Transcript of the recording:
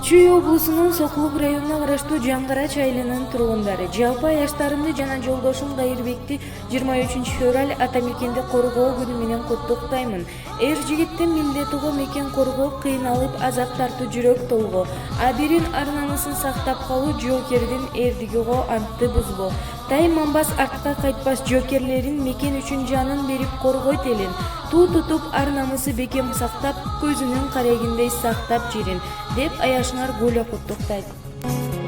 Чүй облусунун Сокулук районуна караштуу Жаңгарач айылынын тургундары жалпы аяштарымды жана жолдошум Кайырбекти 23 февраль ата мекенди коргоо күнү менен куттуктаймын. Эр жигиттин милдетиго мекен коргоо кыйналып азап тартуу жүрөк толго. Абирин ар намысын сактап калуу жоокердин эрдигиго антты бузбо. Тайманбас артка кайтпас жоокерлерин мекен үчүн жанын берип коргойт элин. Туу тутуп ар намысы бекем сактап, көзүнүн карегиндей сактап жирин деп Аяшыңар Гуля куттуктайт.